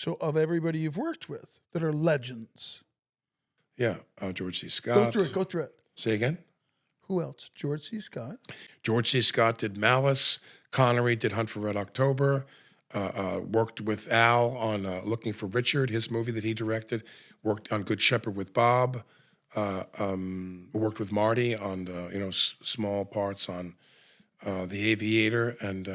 So of everybody you've worked with that are legends. Yeah, George C. Scott. Go through it. Say again? Who else? George C. Scott. George C. Scott did Malice. Connery did Hunt for Red October. Worked with Al on Looking for Richard, his movie that he directed. Worked on Good Shepherd with Bob. Worked with Marty on small parts on The Aviator and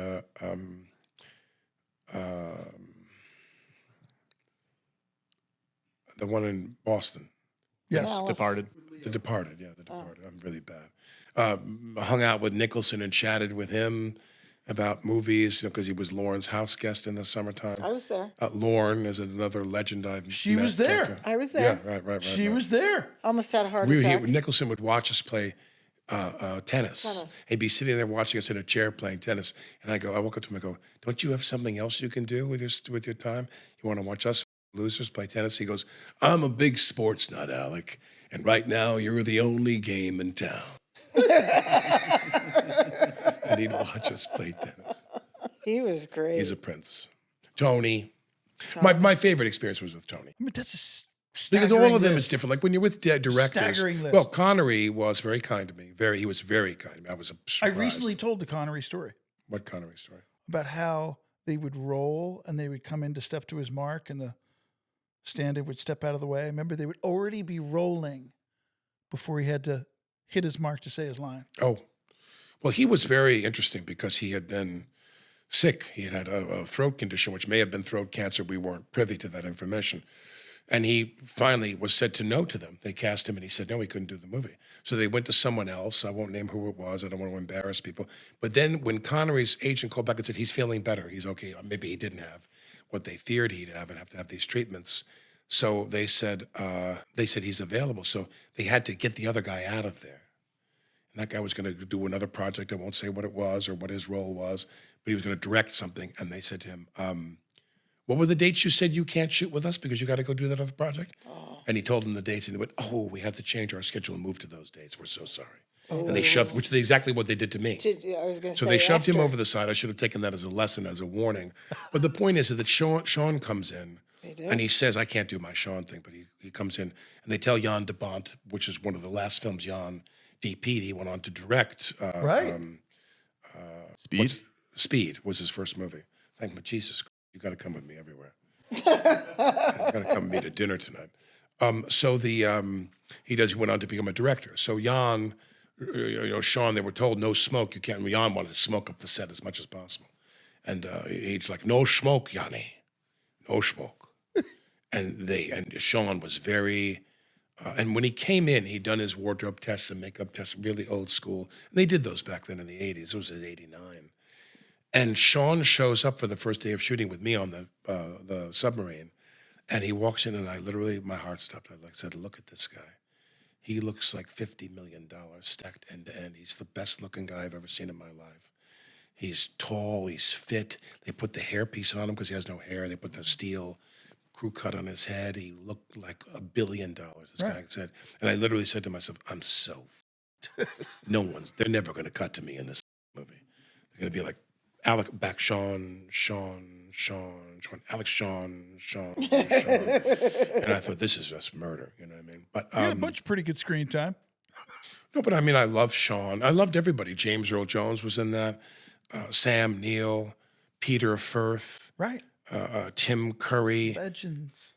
the one in Boston. Yes. Departed. The Departed, yeah, The Departed. I'm really bad. Hung out with Nicholson and chatted with him about movies, because he was Lorne's house guest in the summertime. I was there. Lorne is another legend I've met. She was there. I was there. Yeah, right. She was there. Almost had a heart attack. Nicholson would watch us play tennis. He'd be sitting there watching us in a chair playing tennis, and I walk up to him and go, "Don't you have something else you can do with your time? You want to watch us losers play tennis?" He goes, "I'm a big sports nut, Alec, and right now you're the only game in town." And he'd watch us play tennis. He was great. He's a prince. Tony. My favorite experience was with Tony. I mean, that's a Because all of them list. is different. Like when you're with directors. Staggering list. Well, Connery was very kind to me. He was very kind to me. I was I surprised. recently told the Connery story What Connery story? about how they would roll and they would come in to step to his mark and the stand-in would step out of the way. Remember, they would already be rolling before he had to hit his mark to say his line. Oh, well, he was very interesting because he had been sick. He had had a throat condition, which may have been throat cancer. We weren't privy to that information. And he finally was said to no to them. They cast him and he said, no, he couldn't do the movie. So they went to someone else. I won't name who it was. I don't want to embarrass people. But then when Connery's agent called back and said, he's feeling better, he's okay. Maybe he didn't have what they feared he'd have and have to have these treatments. So they said he's available. So they had to get the other guy out of there. And that guy was going to do another project. I won't say what it was or what his role was, but he was going to direct something. And they said to him, what were the dates you said you can't shoot with us because you got to go do that other project? Oh. And he told them the dates, and they went, "Oh, we have to change our schedule and move to those dates. We're so sorry." Oh. And they shoved, which is exactly what they did to me. So they shoved him over the side. I should have taken that as a lesson, as a warning. But the point is that Sean comes in, and he says, "I can't do my Sean thing," but he comes in, and they tell Jan de Bont, which is one of the last films Jan DP'd. He went on to direct. Speed was his first movie. Thank you, Jesus. You got to come with me everywhere. You got to come with me to dinner tonight. He went on to become a director. So Jan, Sean, they were told no smoke. You can't. Jan wanted to smoke up the set as much as possible, and he's like, no smoke, Yanni, no smoke. and Sean was very. And when he came in, he'd done his wardrobe tests and makeup tests, really old school. And they did those back then in the 80s. It was in 89. And Sean shows up for the first day of shooting with me on the submarine. And he walks in and my heart stopped. I said, look at this guy. He looks like $50 million stacked end to end. He's the best looking guy I've ever seen in my life. He's tall, he's fit. They put the hairpiece on him because he has no hair. They put the steel crew cut on his head. He looked like $1 billion, this guy said. And I literally said to myself, I'm so they're never going to cut to me in this movie. They're going to be like, Alec back Sean, Alec Sean. And I thought, this is just murder, you know what I mean? But you had a bunch of pretty good screen time. No, but I mean, I love Sean. I loved everybody. James Earl Jones was in that. Sam Neill, Peter Firth. Right. Tim Curry. Legends.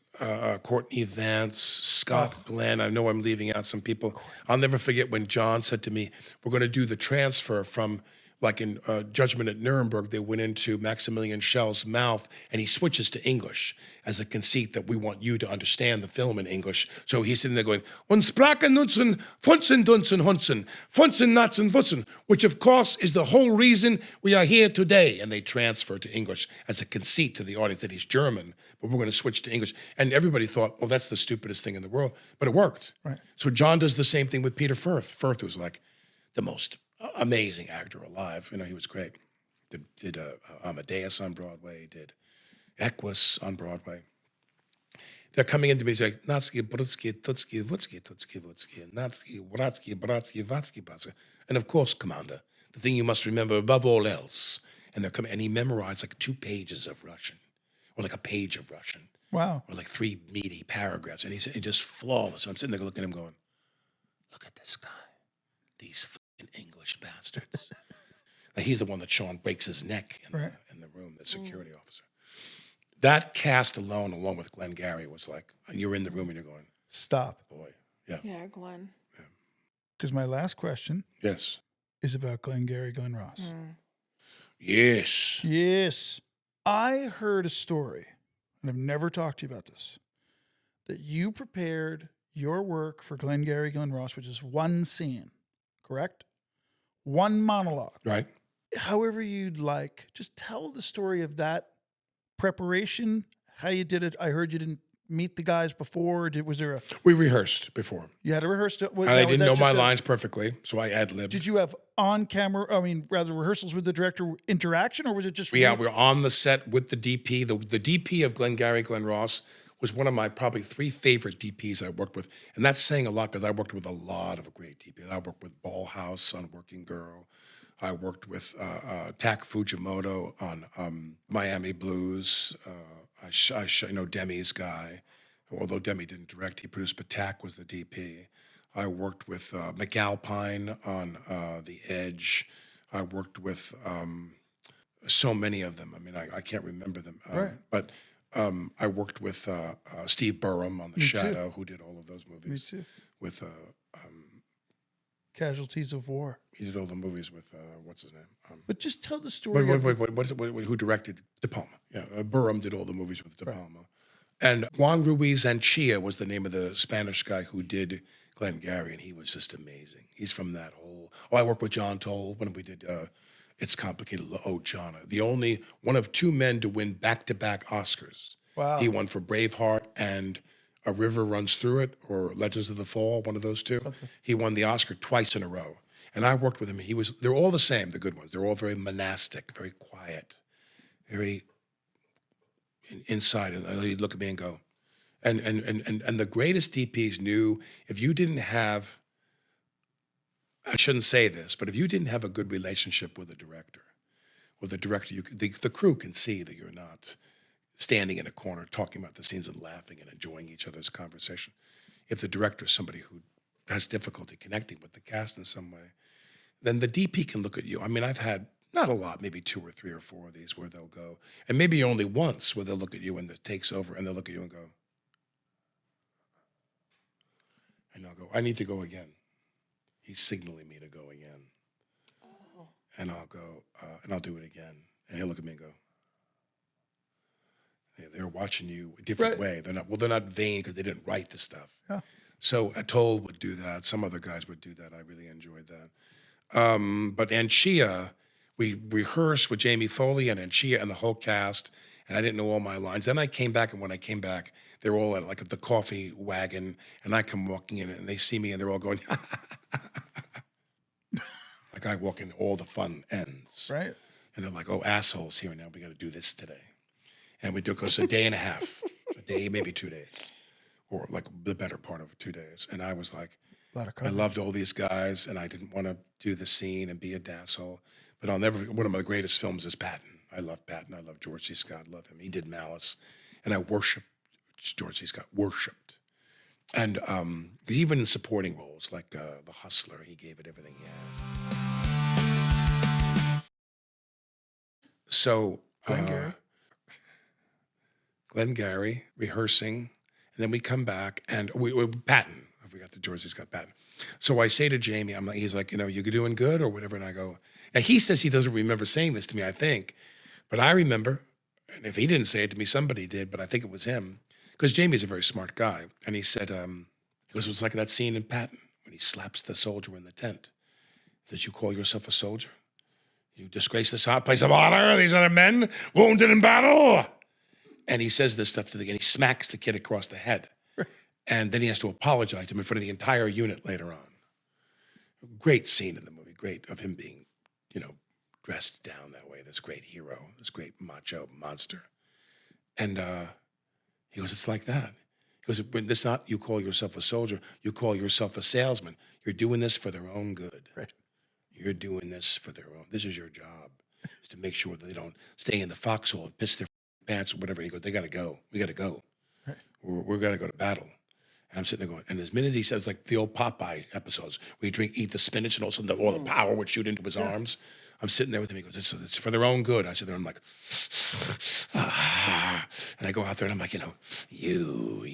Courtney Vance, Scott Glenn. I know I'm leaving out some people. I'll never forget when John said to me, we're going to do the transfer from, like in Judgment at Nuremberg, they went into Maximilian Schell's mouth, and he switches to English as a conceit that we want you to understand the film in English. So he's sitting there going, "Und sprachen nutzen, funzen dunzen hunzen, funzen natzen wutzen," which of course is the whole reason we are here today. And they transfer to English as a conceit to the audience that he's German, but we're going to switch to English. And everybody thought, well, that's the stupidest thing in the world, but it worked. Right. So John does the same thing with Peter Firth. Firth was like the most amazing actor alive. You know, he was great. Did Amadeus on Broadway, did Equus on Broadway. They're coming into me, he's like, Natsky, Brutsky, Tutsky, Vutsky, Tutsky, Vutsky, Natsky, Bratsky, Bratsky, Vatsky, Batsky. And of course, Commander, the thing you must remember above all else. And they're coming, and he memorized like 2 pages of Russian, or like a page of Russian. Wow. or like 3 meaty paragraphs, and he's just flawless. And I'm sitting there looking at him going, look at this guy. These fucking English bastards. Like he's the one that Sean breaks his neck in the room, the security officer. That cast alone, along with Glengarry, was like, you're in the room and you're going, Stop. boy, yeah. Yeah, Glenn. Because my last question Yes. is about Glengarry Glen Ross. Yes. Yes. I heard a story, and I've never talked to you about this, that you prepared your work for Glengarry Glen Ross, which is one scene, correct? One monologue. Right. However you'd like, just tell the story of that preparation, how you did it. I heard you didn't meet the guys before. Was there We rehearsed before. you had to rehearse it? And I didn't know my lines perfectly, so I ad-libbed. Did you have rather rehearsals with the director interaction, or was it just? Yeah, we were on the set with the DP. The DP of Glengarry Glen Ross was one of my probably 3 favorite DPs I worked with. And that's saying a lot because I worked with a lot of great DPs. I worked with Ballhouse on Working Girl. I worked with Tak Fujimoto on Miami Blues. I know Demi's guy. Although Demi didn't direct, he produced, but Tak was the DP. I worked with McAlpine on The Edge. I worked with so many of them. I mean, I can't remember them. Right. But I worked with Steve Burham on The Shadow, who did all of those movies. Me too. With Casualties of War. he did all the movies with what's his name? But just tell the story. Who directed De Palma? Yeah, Burham did all the movies with De Palma. And Juan Ruiz Anchia was the name of the Spanish guy who did Glengarry, and he was just amazing. He's from that whole. Oh, I worked with John Toll when we did It's Complicated. Oh, John, the only one of 2 men to win back-to-back Oscars. Wow. He won for Braveheart and A River Runs Through It, or Legends of the Fall, one of those 2. Okay. He won the Oscar twice in a row. And I worked with him. They're all the same, the good ones. They're all very monastic, very quiet, very inside. And he'd look at me and go, and the greatest DPs knew if you didn't have, I shouldn't say this, but if you didn't have a good relationship with the director, the crew can see that you're not standing in a corner talking about the scenes and laughing and enjoying each other's conversation. If the director is somebody who has difficulty connecting with the cast in some way, then the DP can look at you. I mean, I've had not a lot, maybe 2 or 3 or 4 of these where they'll go, and maybe only once where they'll look at you and it takes over and they'll look at you and go, and they'll go, I need to go again. He's signaling me to go again. Oh. And I'll go, and I'll do it again. And he'll look at me and go, they're watching you a different way. They're not vain because they didn't write the stuff. Yeah. So Atoll would do that. Some other guys would do that. I really enjoyed that. But Anchia, we rehearsed with Jamie Foley and Anchia and the whole cast, and I didn't know all my lines. Then I came back, and when I came back, they were all at like the coffee wagon, and I come walking in, and they see me, and they're all going, like I walk in, all the fun ends. Right. And they're like, oh, assholes here now. We got to do this today. And it took us a day and a half, a day, maybe 2 days, or like the better part of 2 days. And I was like, I loved all these guys, and I didn't want to do the scene and be a asshole. But one of my greatest films is Patton. I love Patton. I love George C. Scott. Love him. He did Malice. And I worshiped George C. Scott. Worshipped. And even in supporting roles, like The Hustler, he gave it everything he had. So Glengarry, rehearsing, and then we come back, and we Patton. We got the George C. Scott Patton. So I say to Jamie, he's like, you doing good or whatever, and I go, now he says he doesn't remember saying this to me, I think, but I remember, and if he didn't say it to me, somebody did, but I think it was him, because Jamie's a very smart guy, and he said, it was like that scene in Patton when he slaps the soldier in the tent. Did you call yourself a soldier? You disgrace this place of honor, these other men wounded in battle. And he says this stuff and he smacks the kid across the head. And then he has to apologize to him in front of the entire unit later on. Great scene in the movie, great of him being, dressed down that way, this great hero, this great macho monster. And he goes, it's like that. He goes, when it's not you call yourself a soldier, you call yourself a salesman. You're doing this for their own good. Right. You're doing this for their own, this is your job, is to make sure that they don't stay in the foxhole and piss their pants or whatever. He goes, they got to go. We got to go. we're going to go to battle. And I'm sitting there going, and as minute he says, like the old Popeye episodes, where you eat the spinach and all of a sudden all the power would shoot into his arms. I'm sitting there with him. He goes, it's for their own good. I sit there and I'm like, and I go out there and I'm like, you.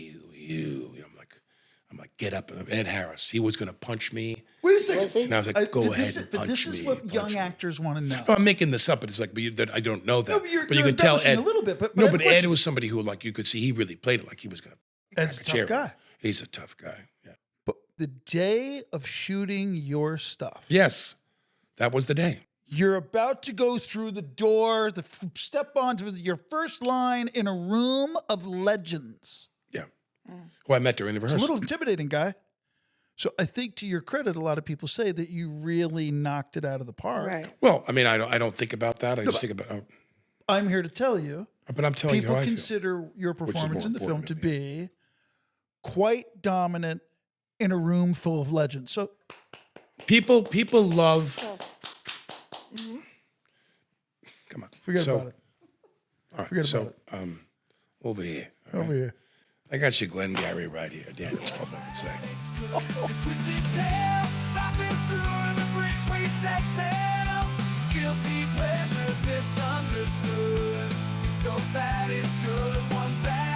I'm like, get up. Ed Harris, he was going to punch me. Wait a second. Was he? And I was like, go ahead and But punch this me. is what punch young me. actors want to know. No, I'm making this up, but it's like, that I don't know that. No, but you're you could tell embellishing Ed a little bit, but I no, have a but Ed question. was somebody who, like, you could see he really played it like he was going to. Ed's a tough guy. He's a tough guy. Yeah. But the day of shooting your stuff, Yes, that was the day. you're about to go through the door, step onto your first line in a room of legends. Yeah. Who I met during the It's a rehearsal. little intimidating, guy. So I think, to your credit, a lot of people say that you really knocked it out of the park. Right. Well, I mean, I don't think about that. I just think about. I'm here to tell you, But I'm telling you people how I feel. consider your is more performance in the film important to to me. be quite dominant in a room full of legends. So People love. Come on. forget So, about it. All right. Forget so, about over here. all Over right? here. I got you, Glengarry, right here. Daniel, hold on a sec. It's twisted tail, laughing through the bridge we set sail. Guilty pleasures misunderstood. It's so bad it's good, one bad